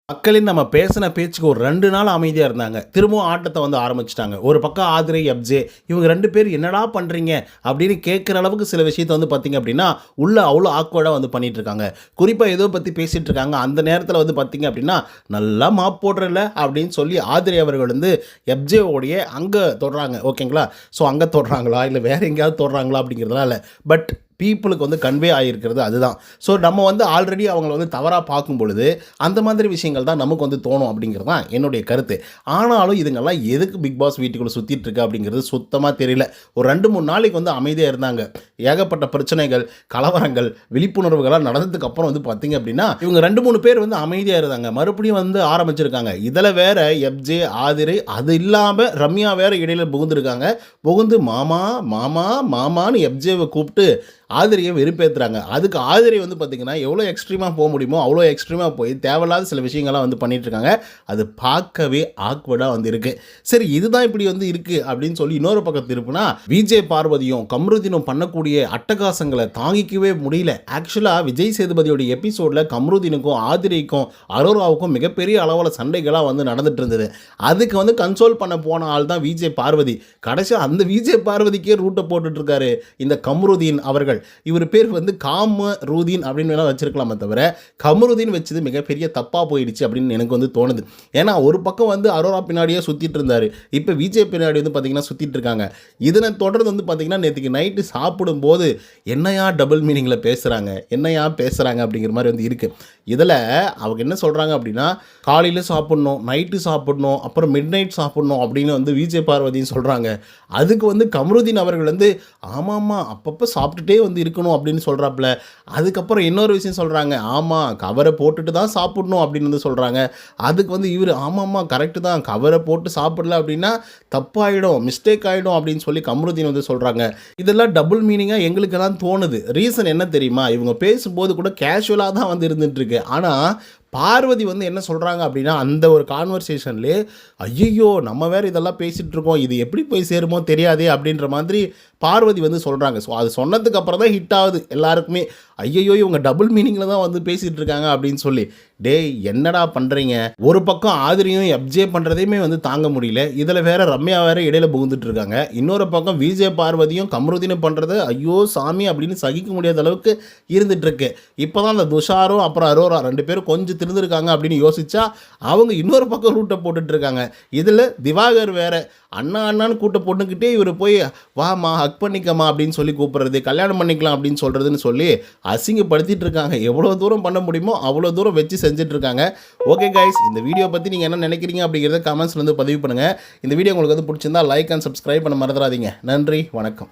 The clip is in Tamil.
மக்களின் நம்ம பேசின பேச்சுக்கு ஒரு 2 நாள் அமைதியாக இருந்தாங்க. திரும்பவும் ஆட்டத்தை வந்து ஆரம்பிச்சுட்டாங்க. ஒரு பக்கம் ஆதிரை, எஃப்ஜே இவங்க 2 பேர் என்னடா பண்ணுறீங்க அப்படின்னு கேட்குற அளவுக்கு சில விஷயத்த வந்து பார்த்தீங்க அப்படின்னா, உள்ள அவ்வளோ ஆக்வர்டாக வந்து பண்ணிட்டு இருக்காங்க. குறிப்பாக ஏதோ பற்றி பேசிகிட்டு இருக்காங்க. அந்த நேரத்தில் வந்து பார்த்தீங்க அப்படின்னா, நல்லா மாப் போடுறல அப்படின்னு சொல்லி ஆதிரை அவர்கள் வந்து எஃப்ஜேவோடைய அங்கே தொடுறாங்க. ஓகேங்களா? ஸோ அங்கே தொடுறாங்களா இல்லை வேறு எங்கேயாவது தொடுறாங்களா அப்படிங்கிறதுலாம் இல்லை. பட் பீப்புளுக்கு வந்து கன்வே ஆகியிருக்கிறது அதுதான். ஸோ நம்ம வந்து ஆல்ரெடி அவங்கள வந்து தவறாக பார்க்கும் பொழுது அந்த மாதிரி விஷயங்கள் தான் நமக்கு வந்து தோணும் அப்படிங்கிறது தான் என்னுடைய கருத்து. ஆனாலும் இதுங்கெல்லாம் எதுக்கு பிக் பாஸ் வீட்டுக்குள்ளே சுற்றிட்டு இருக்கு அப்படிங்கிறது சுத்தமாக தெரியல. ஒரு 2-3 நாளைக்கு வந்து அமைதியாக இருந்தாங்க. ஏகப்பட்ட பிரச்சனைகள், கலவரங்கள், விழிப்புணர்வுகளாக நடந்ததுக்கு அப்புறம் வந்து பார்த்தீங்க அப்படின்னா இவங்க 2-3 பேர் வந்து அமைதியாக இருந்தாங்க. மறுபடியும் வந்து ஆரம்பிச்சிருக்காங்க. இதில் வேற எஃப்ஜே, ஆதிரை, அது இல்லாமல் ரம்யா வேற இடையில புகுந்துருக்காங்க. புகுந்து மாமா மாமா மாமான்னு எஃப்ஜேவை கூப்பிட்டு ஆதிரியை வெறுப்பேற்றுறாங்க. அதுக்கு ஆதிரி வந்து பார்த்திங்கன்னா எவ்வளோ எக்ஸ்ட்ரீமாக போக முடியுமோ அவ்வளோ எக்ஸ்ட்ரீமாக போய் தேவையில்லாத சில விஷயங்கள்லாம் வந்து பண்ணிகிட்ருக்காங்க. அது பார்க்கவே ஆக்வர்டாக வந்து இருக்குது. சரி, இதுதான் இப்படி வந்து இருக்குது அப்படின்னு சொல்லி இன்னொரு பக்கம் திருப்புனா விஜய் பார்வதியும் கம்ருதீனும் பண்ணக்கூடிய அட்டகாசங்களை தாங்கிக்கவே முடியல. ஆக்சுவலாக விஜய் சேதுபதியோட எபிசோடில் கம்ருதீனுக்கும் ஆதிரிக்கும் அரோராவுக்கும் மிகப்பெரிய அளவில் சண்டைகளாக வந்து நடந்துட்டு இருந்தது. அதுக்கு வந்து கன்சோல் பண்ண போன ஆள் தான் விஜய் பார்வதி. கடைசியாக அந்த விஜய் பார்வதிக்கே ரூட்டை போட்டுட்ருக்காரு இந்த கம்ருதீன் அவர்கள். இவர் பேர் வந்து காமருதீன் அப்படின்னு வேணா வச்சிருக்கலாமே தவிர கமருதீன் வச்சது மிகப்பெரிய தப்பாக போயிடுச்சு அப்படின்னு எனக்கு வந்து தோணுது. ஏன்னா ஒரு பக்கம் வந்து அரோரா பின்னாடியே சுற்றிட்டு இருந்தார். இப்போ விஜய் பின்னாடி வந்து பார்த்தீங்கன்னா சுற்றிட்டு இருக்காங்க. இதனை தொடர்ந்து வந்து பார்த்தீங்கன்னா நேற்றுக்கு நைட்டு சாப்பிடும்போது என்னையா டபுள் மீனிங்கில் பேசுகிறாங்க, என்னையா பேசுகிறாங்க அப்படிங்கிற மாதிரி வந்து இருக்குது. இதில் அவங்க என்ன சொல்கிறாங்க அப்படின்னா, காலையில் சாப்பிட்ணும், நைட்டு சாப்பிட்ணும், அப்புறம் மிட் நைட் சாப்பிட்ணும் அப்படின்னு வந்து விஜய் பார்வதின்னு சொல்கிறாங்க. அதுக்கு வந்து கமருதீன் அவர்கள் வந்து ஆமாம்மா அப்பப்போ சாப்பிட்டுட்டே வந்து இருக்கணும் அப்படின்னு சொல்கிறாப்புல. அதுக்கப்புறம் இன்னொரு விஷயம் சொல்கிறாங்க, ஆமாம் கவரை போட்டுட்டு தான் சாப்பிடணும் அப்படின்னு வந்து சொல்கிறாங்க. அதுக்கு வந்து இவர் ஆமாம்மா கரெக்டு தான், கவரை போட்டு சாப்பிடல அப்படின்னா தப்பாயிடும், மிஸ்டேக் ஆகிடும் அப்படின்னு சொல்லி கமருதீன் வந்து சொல்கிறாங்க. இதெல்லாம் டபுள் மீனிங்காக எங்களுக்கெல்லாம் தோணுது. ரீசன் என்ன தெரியுமா? இவங்க பேசும்போது கூட கேஷுவலாக தான் வந்து இருந்துகிட்ருக்கு. ஆனால் பார்வதி வந்து என்ன சொல்கிறாங்க அப்படின்னா அந்த ஒரு கான்வர்சேஷன்லேயே ஐயோ நம்ம வேறு இதெல்லாம் பேசிகிட்டு இருக்கோம், இது எப்படி போய் சேருமோ தெரியாதே அப்படின்ற மாதிரி பார்வதி வந்து சொல்கிறாங்க. ஸோ அது சொன்னதுக்கு அப்புறம் தான் ஹிட் ஆகுது எல்லாருக்குமே. ஐயோ இவங்க டபுள் மீனிங்கில் தான் வந்து பேசிகிட்டு இருக்காங்க அப்படின்னு சொல்லி. டேய் என்னடா பண்ணுறீங்க? ஒரு பக்கம் ஆதிரியும் எஃப்ஜே பண்ணுறதையுமே வந்து தாங்க முடியல. இதில் வேற ரம்யா வேற இடையில புகுந்துட்டு இருக்காங்க. இன்னொரு பக்கம் விஜய் பார்வதியும் கமருதீனும் பண்ணுறது ஐயோ சாமி அப்படின்னு சகிக்க முடியாத அளவுக்கு இருந்துட்டு இருக்கு. இப்போ தான் அந்த துஷாரும் அப்புறம் அரோரா 2 பேரும் கொஞ்சம் திருந்திருக்காங்க அப்படின்னு யோசிச்சா அவங்க இன்னொரு பக்கம் ரூட்டை போட்டுட்ருக்காங்க. இதில் திவாகர் வேற அண்ணா அண்ணான்னு கூட்ட போட்டுக்கிட்டே இவர் போய் வாமா ஹக் பண்ணிக்கமா அப்படின்னு சொல்லி கூப்பிட்றது, கல்யாணம் பண்ணிக்கலாம் அப்படின்னு சொல்கிறதுன்னு சொல்லி அசிங்கப்படுத்திட்டு இருக்காங்க. எவ்வளோ தூரம் பண்ண முடியுமோ அவ்வளோ தூரம் வச்சு செஞ்சிட்ருக்காங்க. ஓகே கைஸ், இந்த வீடியோ பற்றி நீங்கள் என்ன நினைக்கிறீங்க அப்படிங்கிறத கமெண்ட்ஸில் வந்து பதிவு பண்ணுங்கள். இந்த வீடியோ உங்களுக்கு வந்து பிடிச்சிருந்தா லைக் அண்ட் சப்ஸ்கிரைப் பண்ண மறந்துடாதீங்க. நன்றி, வணக்கம்.